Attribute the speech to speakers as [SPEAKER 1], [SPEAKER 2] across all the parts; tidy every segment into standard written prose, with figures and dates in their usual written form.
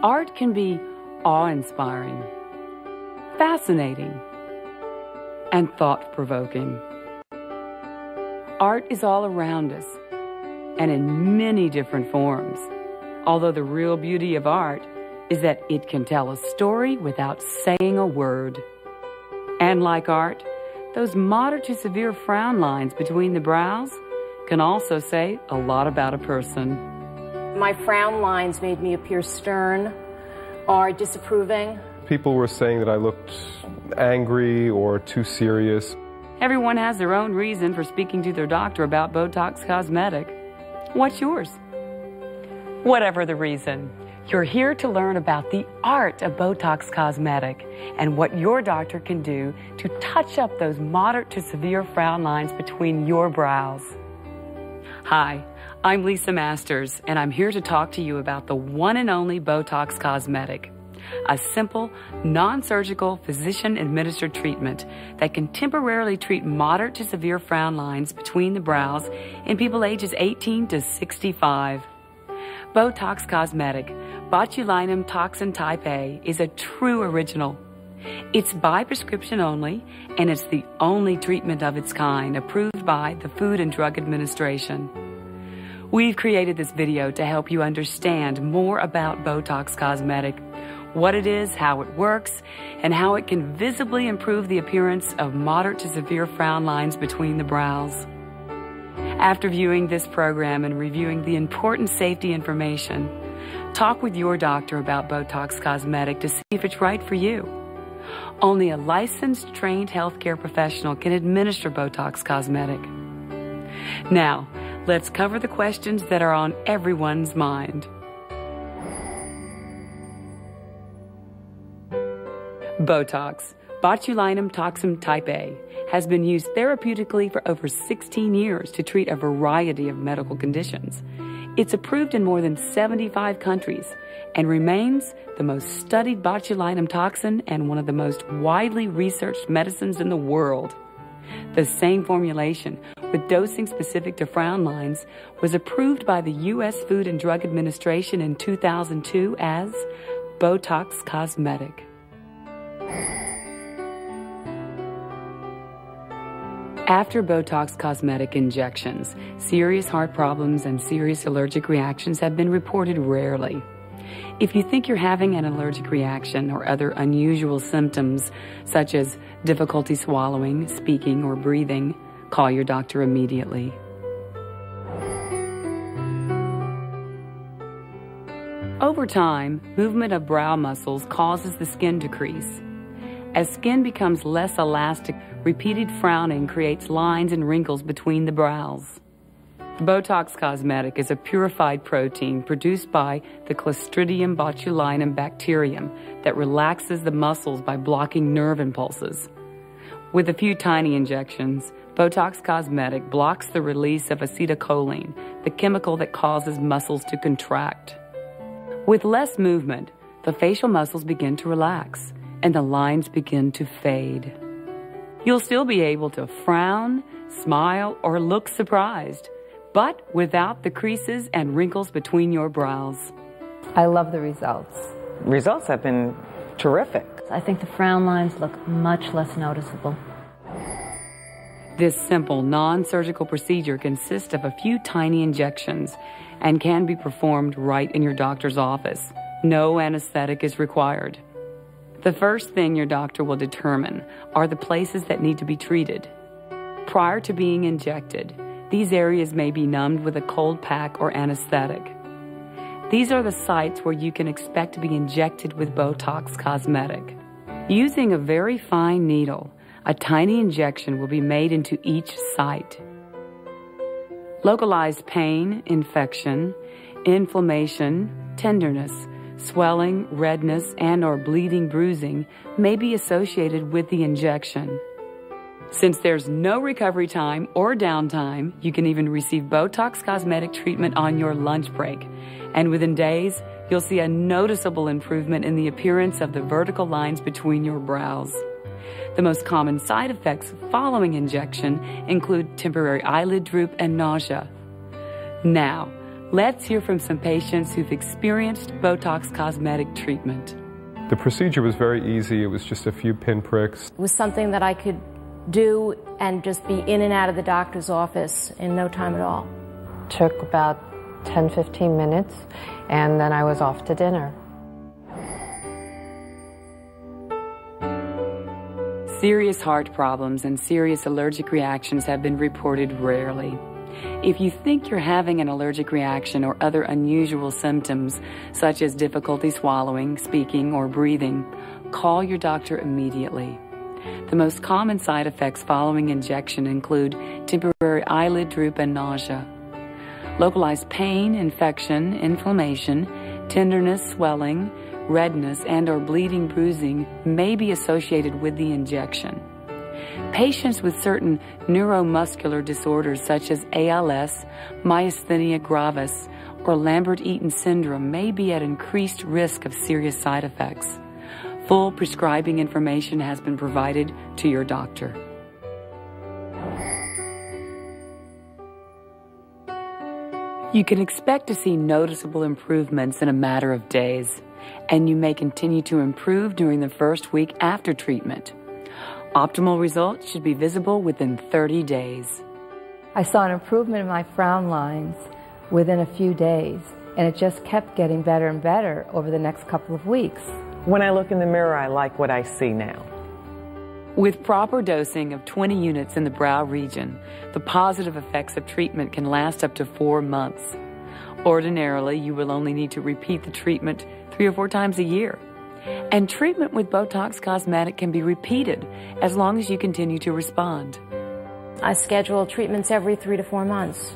[SPEAKER 1] Art can be awe-inspiring, fascinating, and thought-provoking. Art is all around us and in many different forms, although the real beauty of art is that it can tell a story without saying a word. And like art, those moderate to severe frown lines between the brows can also say a lot about a person.
[SPEAKER 2] My frown lines made me appear stern or disapproving. People were saying that I looked angry or too serious.
[SPEAKER 1] Everyone has their own reason for speaking to their doctor about Botox Cosmetic. What's yours? Whatever the reason, you're here to learn about the art of Botox Cosmetic and what your doctor can do to touch up those moderate to severe frown lines between your brows. Hi, I'm Lisa Masters, and I'm here to talk to you about the one and only Botox Cosmetic, a simple, non-surgical, physician-administered treatment that can temporarily treat moderate to severe frown lines between the brows in people ages 18 to 65. Botox Cosmetic, botulinum toxin type A, is a true original. It's by prescription only, and it's the only treatment of its kind approved by the Food and Drug Administration. We've created this video to help you understand more about Botox Cosmetic, what it is, how it works, and how it can visibly improve the appearance of moderate to severe frown lines between the brows. After viewing this program and reviewing the important safety information, talk with your doctor about Botox Cosmetic to see if it's right for you. Only a licensed, trained healthcare professional can administer Botox Cosmetic. Now, let's cover the questions that are on everyone's mind. Botox, botulinum toxin type A, has been used therapeutically for over 16 years to treat a variety of medical conditions. It's approved in more than 75 countries and remains the most studied botulinum toxin and one of the most widely researched medicines in the world. The same formulation, with dosing specific to frown lines, was approved by the U.S. Food and Drug Administration in 2002 as Botox Cosmetic. After Botox Cosmetic injections, serious heart problems and serious allergic reactions have been reported rarely. If you think you're having an allergic reaction or other unusual symptoms, such as difficulty swallowing, speaking, or breathing, call your doctor immediately. Over time, movement of brow muscles causes the skin to crease. As skin becomes less elastic, repeated frowning creates lines and wrinkles between the brows. Botox Cosmetic is a purified protein produced by the Clostridium botulinum bacterium that relaxes the muscles by blocking nerve impulses. With a few tiny injections, Botox Cosmetic blocks the release of acetylcholine, the chemical that causes muscles to contract. With less movement, the facial muscles begin to relax, and the lines begin to fade. You'll still be able to frown, smile, or look surprised, but without the creases and wrinkles between your brows.
[SPEAKER 3] I love the results.
[SPEAKER 4] Results have been terrific.
[SPEAKER 3] I think the frown lines look much less noticeable.
[SPEAKER 1] This simple, non-surgical procedure consists of a few tiny injections and can be performed right in your doctor's office. No anesthetic is required. The first thing your doctor will determine are the places that need to be treated. Prior to being injected, these areas may be numbed with a cold pack or anesthetic. These are the sites where you can expect to be injected with Botox Cosmetic. Using a very fine needle, a tiny injection will be made into each site. Localized pain, infection, inflammation, tenderness, swelling, redness, and/or bleeding, bruising may be associated with the injection. Since there's no recovery time or downtime, you can even receive Botox Cosmetic treatment on your lunch break. And within days, you'll see a noticeable improvement in the appearance of the vertical lines between your brows. The most common side effects following injection include temporary eyelid droop and nausea. Now, Let's hear from some patients who've experienced Botox Cosmetic treatment.
[SPEAKER 2] The procedure was very easy. It was just a few pinpricks.
[SPEAKER 5] It was something that I could do and just be in and out of the doctor's office in no time at all.
[SPEAKER 6] Took about 10-15 minutes, and then I was off to dinner.
[SPEAKER 1] Serious heart problems and serious allergic reactions have been reported rarely. If you think you're having an allergic reaction or other unusual symptoms, such as difficulty swallowing, speaking, or breathing, call your doctor immediately. The most common side effects following injection include temporary eyelid droop and nausea. Localized pain, infection, inflammation, tenderness, swelling, redness, and/or bleeding, bruising may be associated with the injection. Patients with certain neuromuscular disorders such as ALS, myasthenia gravis, or Lambert-Eaton syndrome may be at increased risk of serious side effects. Full prescribing information has been provided to your doctor. You can expect to see noticeable improvements in a matter of days, and you may continue to improve during the first week after treatment. Optimal results should be visible within 30 days.
[SPEAKER 3] I saw an improvement in my frown lines within a few days, and it just kept getting better and better over the next couple of weeks.
[SPEAKER 4] When I look in the mirror, I like what I see now.
[SPEAKER 1] With proper dosing of 20 units in the brow region, the positive effects of treatment can last up to 4 months. Ordinarily, you will only need to repeat the treatment 3 or 4 times a year. And treatment with Botox Cosmetic can be repeated as long as you continue to respond.
[SPEAKER 5] I schedule treatments every 3 to 4 months.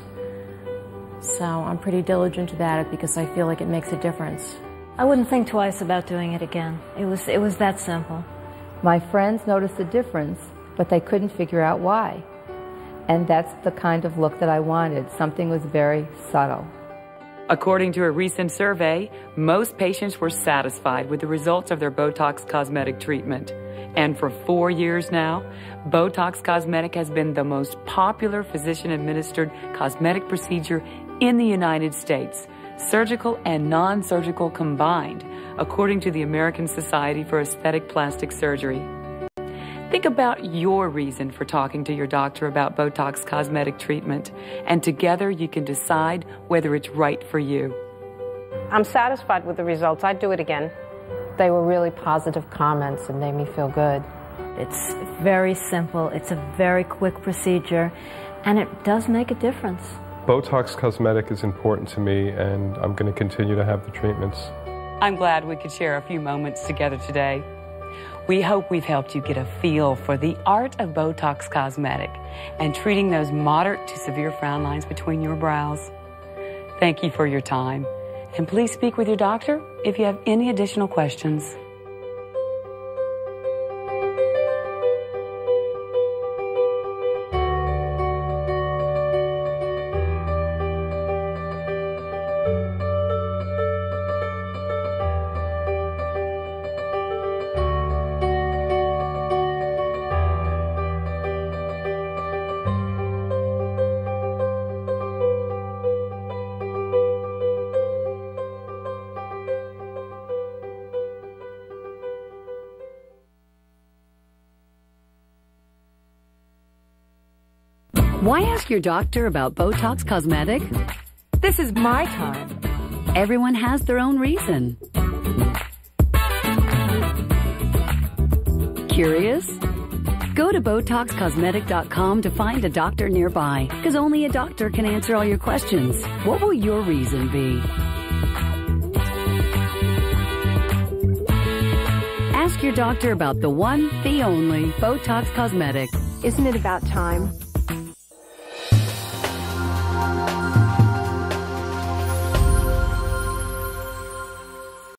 [SPEAKER 5] So I'm pretty diligent about it because I feel like it makes a difference.
[SPEAKER 3] I wouldn't think twice about doing it again. It was that simple. My friends noticed a difference, but they couldn't figure out why. And that's the kind of look that I wanted. Something was very subtle.
[SPEAKER 1] According to a recent survey, most patients were satisfied with the results of their Botox Cosmetic treatment. And for 4 years now, Botox Cosmetic has been the most popular physician-administered cosmetic procedure in the United States, surgical and non-surgical combined, according to the American Society for Aesthetic Plastic Surgery. Think about your reason for talking to your doctor about Botox Cosmetic treatment, and together you can decide whether it's right for you.
[SPEAKER 6] I'm satisfied with the results. I'd do it again. They were really positive comments and made me feel good.
[SPEAKER 3] It's very simple. It's a very quick procedure, and it does make a difference.
[SPEAKER 2] Botox Cosmetic is important to me, and I'm going to continue to have the treatments.
[SPEAKER 1] I'm glad we could share a few moments together today. We hope we've helped you get a feel for the art of Botox Cosmetic and treating those moderate to severe frown lines between your brows. Thank you for your time, and please speak with your doctor if you have any additional questions.
[SPEAKER 7] Why ask your doctor about Botox Cosmetic? This is my time. Everyone has their own reason. Curious? Go to BotoxCosmetic.com to find a doctor nearby, because only a doctor can answer all your questions. What will your reason be? Ask your doctor about the one, the only Botox Cosmetic.
[SPEAKER 8] Isn't it about time?